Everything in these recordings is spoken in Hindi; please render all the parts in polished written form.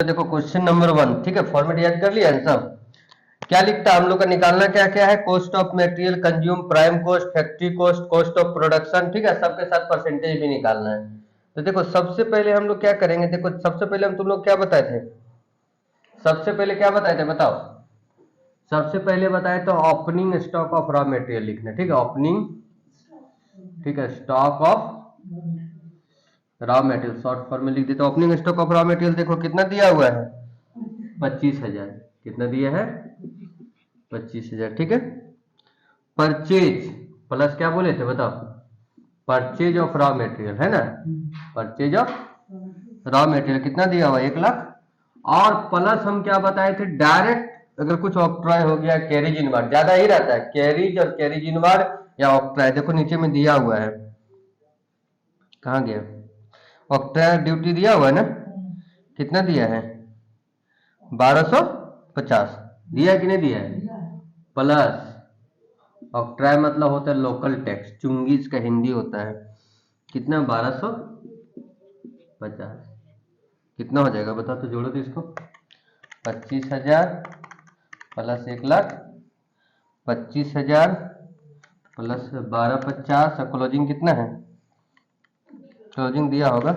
देखो क्वेश्चन नंबर 1, ठीक है, फॉर्मेट याद कर लिया सब। क्या लिखता है हम लोग का, निकालना क्या क्या है, cost of material consume, prime cost, factory cost, cost of production, ठीक है, सबके साथ परसेंटेज भी निकालना है। तो देखो सबसे पहले हम लोग क्या करेंगे, देखो सबसे पहले हम तुम लोग क्या बताए थे, सबसे पहले क्या बताए थे बताओ, सबसे पहले बताए तो opening stock of raw material लिखना, ठीक है, ओपनिंग, ठीक है, stock of raw material, short form में लिख देते, opening stock of raw material देखो कितना दिया हुआ है, 25,000, कितना दिया है, 25,000, ठीक है। परचेज प्लस क्या बोले थे बताओ, परचेज ऑफ रॉ मटेरियल है ना, परचेज ऑफ रॉ मटेरियल कितना दिया हुआ, 1,00,000, और प्लस हम क्या बताए थे, डायरेक्ट अगर कुछ ऑक्ट्रॉय हो गया, कैरेज इनवार्ड ज्यादा ही रहता है, कैरेज और कैरेज इनवार्ड या ऑक्ट्रॉय, देखो नीचे में दिया हुआ है, कहाँ गया, ऑक्ट्रॉय ड्यूटी दिया हुआ है ना, कितना दिया है, 1250 दिया है कि नहीं दिया है, प्लस ऑक्ट्राय मतलब होता है लोकल टैक्स, चुंगीज का हिंदी होता है, कितना 1250, कितना हो जाएगा बताओ, तो जोड़ो तो इसको, 25,000 प्लस 1,00,000, 25,000 प्लस 1250, और क्लोजिंग कितना है, क्लोजिंग दिया होगा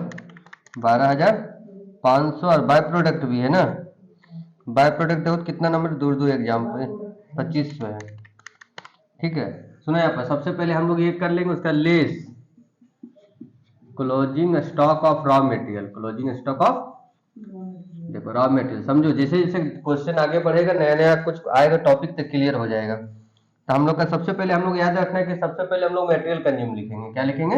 12,500, और बाय प्रोडक्ट भी है ना, बाय प्रोडक्ट देखो कितना नंबर, दूर दूर एग्जाम पे 2500 है, ठीक है। सुनो यहाँ पर सबसे पहले हम लोग ये कर लेंगे उसका less closing stock of raw material, closing stock of, देखो रॉ मटेरियल समझो, जैसे जैसे क्वेश्चन आगे बढ़ेगा नया नया कुछ आएगा टॉपिक तो क्लियर हो जाएगा। तो हम लोग का सबसे पहले हम लोग याद रखना है कि सबसे पहले हम लोग मटेरियल कंज्यूम लिखेंगे, क्या लिखेंगे,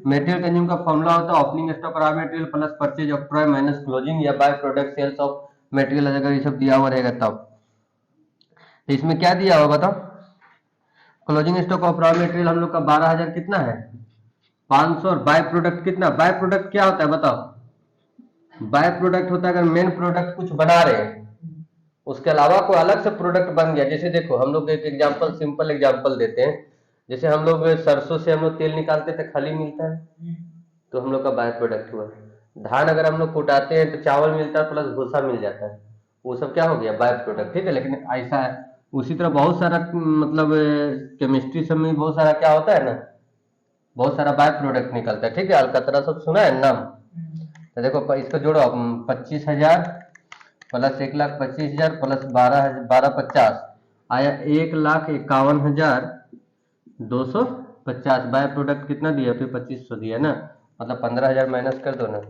मटेरियल कंज्यूम का फॉर्मूला होता है opening stock raw material plus purchase of troy minus closing या by product sales of material, अगर ये सब दिया हुआ रहेगा तब। तो इसमें क्या दिया हुआ बताओ, closing stock of raw material हम लोग का 12,000 कितना है 500, और बाय प्रोडक्ट कितना, बाय प्रोडक्ट क्या होता है बताओ, बाय प्रोडक्ट होता है अगर मेन प्रोडक्ट कुछ बना रहे हैं उसके अलावा कोई अलग से प्रोडक्ट बन गया, जैसे देखो हम लोग एक एग्जांपल सिंपल एग्जांपल देते हैं, जैसे हम लोग सरसों से हम लोग तेल निकालते थे खली मिलता है, तो हम लोग का बाय प्रोडक्ट हुआ। धान अगर हम लोग कुटाते हैं तो चावल मिलता है प्लस भूसा मिल जाता है, वो सब क्या हो गया बाय प्रोडक्ट, ठीक है। लेकिन ऐसा है उसी तरह बहुत सारा मतलब केमिस्ट्री सब में बहुत सारा क्या होता है ना, बहुत सारा बाय प्रोडक्ट निकलता है, ठीक है, अलकतरा सब सुना है नाम। तो देखो इसको जोड़ो 25,000 प्लस 1,25,000 प्लस 12,50 आया 1,51,250, बाय प्रोडक्ट कितना दिया फिर 2500 दिया ना, मतलब 15,000 माइनस कर दो ना,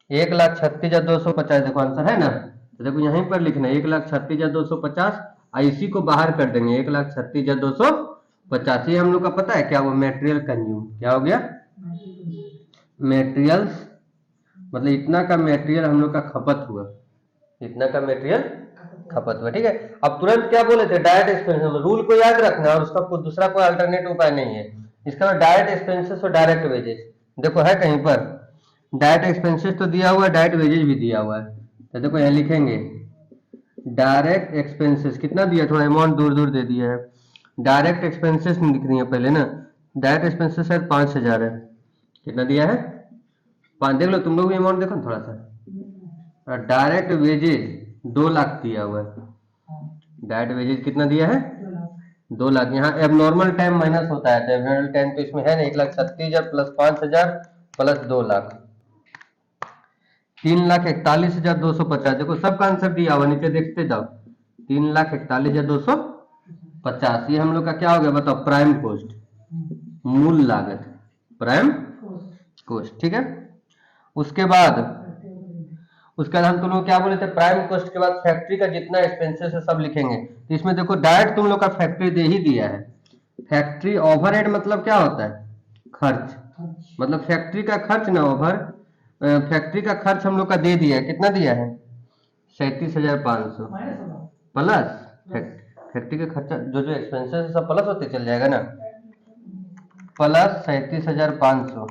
1,36,250 देखो आंसर है ना। तो देखो यहीं पर लिखना है 1,36,250, इसी को बाहर कर देंगे 1,36,250, ये हम लोग का पता है क्या वो मटेरियल कंज्यूम, क्या हो गया मटेरियल्स, मतलब इतना का मटेरियल हम लोग का खपत हुआ, इतना का मटेरियल खपत हुआ, ठीक है। अब तुरंत क्या बोले थे डायरेक्ट एक्सपेंसेस, रूल को याद रखना और उसका कोई दूसरा कोई अल्टरनेट उपाय नहीं है, इसका डायरेक्ट एक्सपेंसेस और डायरेक्ट वेजेस, देखो है कहीं पर डायरेक्ट एक्सपेंसेस तो दिया हुआ है, डायरेक्ट वेजेस भी दिया हुआ है, तो देखो यहाँ लिखेंगे डायरेक्ट एक्सपेंसेस कितना दिया, थोड़ा अमाउंट दूर दूर दे दिया है, डायरेक्ट एक्सपेंसेस नहीं दिख रही है पहले ना, डायरेक्ट एक्सपेंसेस शायद 5,000 है, कितना दिया है 5, देख लो तुम लोग भी अमाउंट देखो थोड़ा सा, डायरेक्ट वेजेज 2,00,000 दिया हुआ है, डायरेक्ट वेजेज कितना दिया है 2,00,000, यहाँ एबनॉर्मल टाइम माइनस होता है, तो एबनॉर्मल टाइम तो इसमें है ना 1,36,000 प्लस 5,000 प्लस 2,00,000 3,41,250, देखो सबका आंसर दिया हुआ नीचे देखते जाओ 3,41,250, ये हम लोग का क्या हो गया बताओ प्राइम कॉस्ट, मूल लागत, प्राइम कॉस्ट, ठीक है। उसके बाद हम तुम लोग क्या बोले थे, प्राइम कॉस्ट के बाद फैक्ट्री का जितना एक्सपेंसेस है सब लिखेंगे, तो इसमें देखो डायरेक्ट तुम लोग का फैक्ट्री दे ही दिया है, फैक्ट्री ओवरहेड मतलब क्या होता है खर्च, मतलब फैक्ट्री का खर्च ना ओवर, फैक्ट्री का खर्च हम लोग का दे दिया है, कितना दिया है 37,500 प्लस फैक्ट्री का खर्चा जो जो एक्सपेंसेस है सब प्लस होते चल जाएगा ना, प्लस 37,500,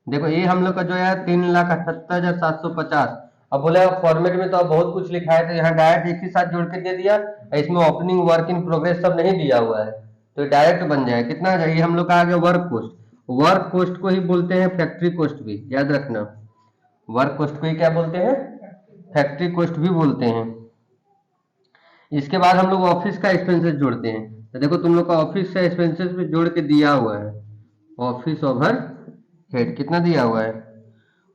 देखो ये हम लोग का जो है 3,78,750, अब बोले फॉर्मेट में तो अब बहुत कुछ लिखा है तो यहाँ डायरेक्ट एक ही साथ जोड़ के दे दिया, इसमें ओपनिंग वर्क इन प्रोग्रेस सब नहीं दिया हुआ है तो डायरेक्ट बन जाए कितना, ये हम लोग का आ गया वर्क कॉस्ट, वर्क कॉस्ट को ही बोलते हैं फैक्ट्री कॉस्ट भी, याद रखना वर्क कॉस्ट को ही क्या बोलते हैं फैक्ट्री कॉस्ट भी बोलते हैं। इसके बाद हम लोग ऑफिस का एक्सपेंसेस जोड़ते हैं। तो देखो तुम लोग का ऑफिस का एक्सपेंसेस भी जोड़ के दिया हुआ है। ऑफिस ओवर हेड कितना दिया हुआ है?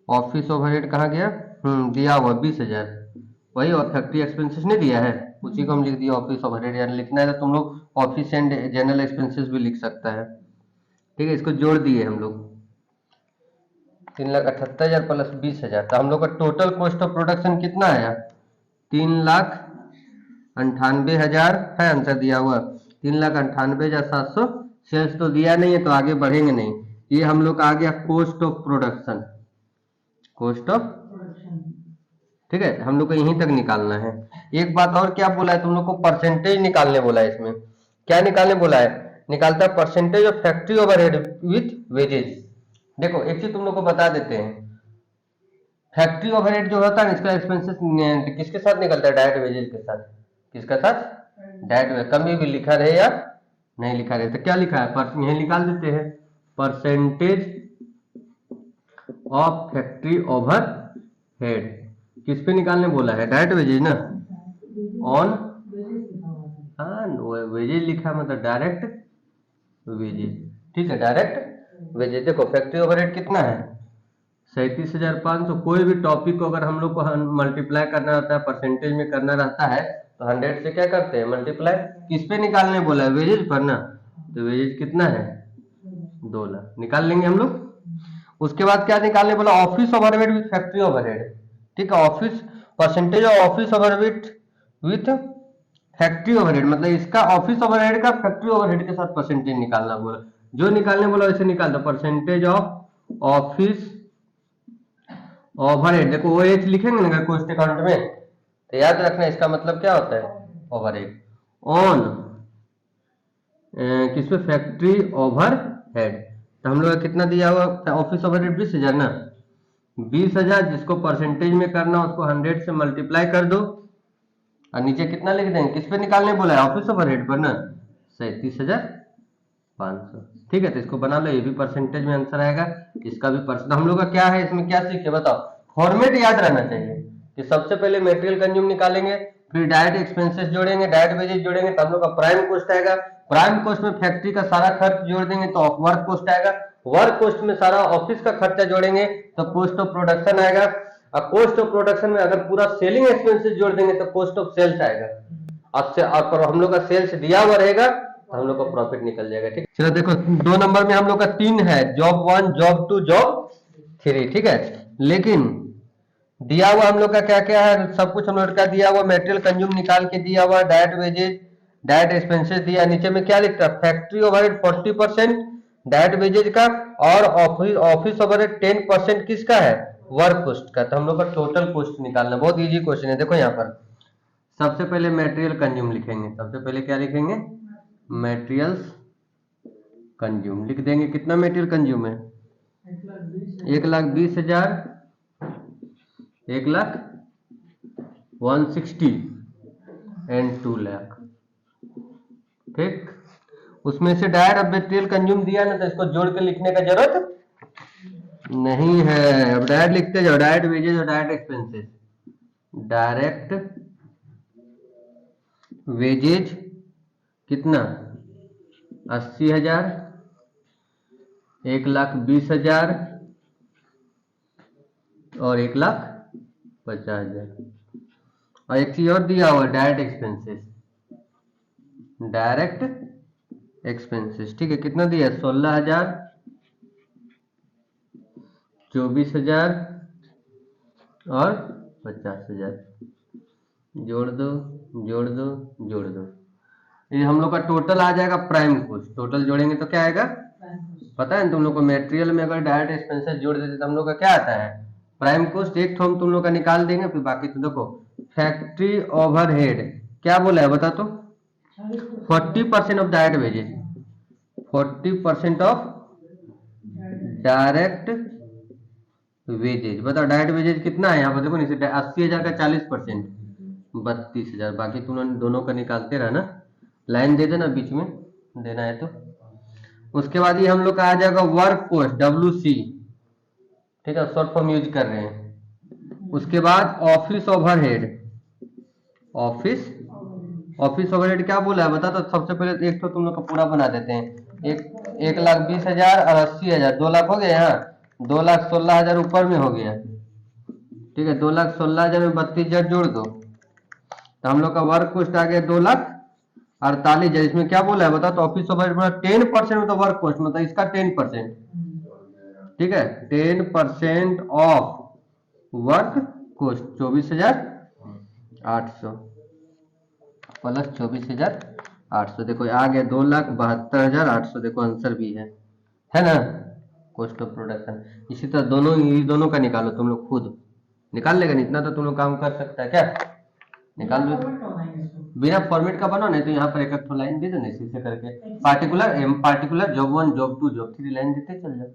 ऑफिस ओवरहेड कहाँ गया? दिया हुआ 20,000। वही और फैक्ट्री एक्सपेंसेस नहीं दिया है, उसी को हम लिख दिया ऑफिस ओवरहेड। यानी लिखना है तो तुम लोग ऑफिस एंड जनरल एक्सपेंसेस भी लिख सकता है। ठीक है, इसको जोड़ दिए हम लोग 3,78,000 प्लस 20,000। तो हम लोग का टोटल कॉस्ट ऑफ प्रोडक्शन कितना आया? 3,98,000 है आंसर दिया हुआ। 3,98,700। सेल्स तो दिया नहीं है तो आगे बढ़ेंगे नहीं। ये हम लोग का आ गया cost of production. Cost of, ठीक है, हम लोग को यहीं तक निकालना है। एक बात और क्या बोला है तुम लोग को? परसेंटेज निकालने बोला है। इसमें क्या निकालने बोला है? निकालता है percentage of factory overhead with wages. देखो एक चीज तुम लोग को बता देते हैं, फैक्ट्री ओवरहेड जो होता है इसका एक्सपेंसेस किसके साथ निकलता है? डायरेक्ट वेजेज के साथ। किसका साथ? डायरेक्ट। कभी भी लिखा रहे या नहीं लिखा रहे तो क्या लिखा है? यही निकाल देते हैं, परसेंटेज ऑफ फैक्ट्री ओवरहेड। किस पे निकालने बोला है? डायरेक्ट वेजेज ना, ऑन, हाँ वेजेज लिखा मतलब डायरेक्ट वेजेज। ठीक है, डायरेक्ट वेजेज। देखो फैक्ट्री ओवरहेड कितना है? 37,500। कोई भी टॉपिक को अगर हम लोग को मल्टीप्लाई करना रहता है, परसेंटेज में करना रहता है तो 100 से क्या करते हैं? मल्टीप्लाई। किस पे निकालने बोला है? वेजेज पर ना। तो वेजेज कितना है? 2 लाख निकाल लेंगे हम लोग। उसके बाद क्या निकालने बोला? Office overhead with factory overhead. ठीक है, office, percentage of office overhead with factory overhead, मतलब इसका ऑफिस ओवरहेड का फैक्ट्री ओवरहेड के साथ परसेंटेज निकालना बोला। जो निकालने बोला वैसे निकाल दो। परसेंटेज ऑफ ऑफिस ओवरहेड, देखो वो एच लिखेंगे ना कॉस्ट अकाउंट में तो याद रखना इसका मतलब क्या होता है? ओवरहेड ऑन किस पे? Factory overhead. तो हम लोग का कितना दिया हुआ? ऑफिस ओवरहेड 20,000 ना, 20,000 जिसको परसेंटेज में करना उसको 100 से मल्टीप्लाई कर दो और नीचे कितना लिख देंगे? किस पे निकालने बोला है? ऑफिस ओवरहेड पर ना, 37,500। ठीक है, तो इसको बना लो, ये भी परसेंटेज में आंसर आएगा, इसका भी परसेंट। हम लोग का क्या है इसमें, क्या सीखे बताओ? फॉर्मेट याद रहना चाहिए कि सबसे पहले मेटेरियल कंज्यूम निकालेंगे, फिर डायरेक्ट एक्सपेंसेस जोड़ेंगे, डायरेक्ट वेजेज जोड़ेंगे तो हम लोग का प्राइम कॉस्ट आएगा। प्राइम कॉस्ट में फैक्ट्री का सारा खर्च जोड़ देंगे तो वर्क कॉस्ट आएगा। वर्क कॉस्ट में सारा ऑफिस का खर्चा जोड़ेंगे तो कॉस्ट ऑफ प्रोडक्शन आएगा। और कॉस्ट ऑफ प्रोडक्शन में अगर पूरा सेलिंग एक्सपेंसेस जोड़ देंगे तो कॉस्ट ऑफ सेल्स आएगा। और हम लोग का सेल्स दिया हुआ रहेगा तो हम लोग का प्रॉफिट निकल जाएगा। ठीक, चलो देखो 2 नंबर में हम लोग का 3 है, जॉब 1, जॉब 2, जॉब 3। ठीक है, लेकिन दिया हुआ हम लोग का क्या क्या है? सब कुछ हम लोग का दिया हुआ, मेटेरियल कंज्यूम निकाल के दिया हुआ, डायरेक्ट वेजेज, डायरेक्ट एक्सपेंसेस दिया। नीचे में क्या लिखता है? फैक्ट्री ओवरहेड 40% डायरेक्ट वेजेज का, और ऑफिस ओवरहेड 10% किसका है? वर्क कॉस्ट का। तो हम लोग का टोटल कॉस्ट निकालना बहुत इजी क्वेश्चन है। देखो यहाँ पर सबसे पहले मेटेरियल कंज्यूम लिखेंगे। सबसे पहले क्या लिखेंगे? मेटेरियल्स कंज्यूम लिख देंगे। कितना मेटेरियल कंज्यूम है? 1,20,000, 1,160 एंड 2 लाख। ठीक, उसमें से डायरेक्ट मेटेरियल कंज्यूम दिया ना तो इसको जोड़ के लिखने का जरूरत नहीं है। अब डायरेक्ट लिखते जाओ, डायरेक्ट वेजेज और डायरेक्ट एक्सपेंसेस। डायरेक्ट वेजेज कितना? 80,000, 1,20,000 और 1,50,000। और एक चीज और दिया हुआ, डायरेक्ट एक्सपेंसेस। डायरेक्ट एक्सपेंसेस, ठीक है, कितना दिया? 16,000, 24,000 और 50,000। जोड़ दो, जोड़ दो, जोड़ दो। ये हम लोग का टोटल आ जाएगा प्राइम कॉस्ट। टोटल जोड़ेंगे तो क्या आएगा? पता है तुम लोग को मेटेरियल में अगर डायरेक्ट एक्सपेंसेस जोड़ देते तो हम लोग का क्या आता है? Prime cost. एक तो हम तुम लोग का निकाल देंगे, फिर बाकी तो देखो फैक्ट्री ओवरहेड क्या बोला है बता तो? 40% of direct wages, 40% of direct wages. बताओ डायरेक्ट वेजेज कितना है यहाँ पर? देखो नीचे 80,000 का 40%, 32,000। बाकी तुम दोनों का निकालते रहना, लाइन दे देना बीच में देना है तो। उसके बाद ये हम लोग का आ जाएगा वर्क कॉस्ट, WC। ठीक है, शॉर्ट फॉर्म यूज कर रहे हैं। उसके बाद ऑफिस ओवरहेड, ऑफिस ओवरहेड क्या बोला है बता। तो सबसे पहले एक तो तुम लोग का पूरा बना देते हैं। 1,20,000 और 80,000, 2 लाख हो गया। यहाँ 2,16,000 ऊपर में हो गया। ठीक है, 2,16,000 में 32,000 जोड़ दो तो हम लोग का वर्क कॉस्ट आ गया 2,48,000। इसमें क्या बोला है बता। तो ऑफिस ओवरहेड 10% में तो वर्क कॉस्ट मतलब इसका 10%। ठीक है, 10% ऑफ वर्क कॉस्ट 24,800 प्लस 24,800। देखो आ गया 2,72,800। देखो आंसर भी है ना, कॉस्ट ऑफ प्रोडक्शन। इसी तरह दोनों का निकालो तुम लोग, खुद निकाल लेगा। इतना तो तुम लोग काम कर सकता है क्या, निकाल लो। बिना फॉर्मेट का बनो नहीं तो यहाँ पर एक लाइन दे दो ना इसी से करके। Particular job 1 job 2 job 3 line देते चल जाओ।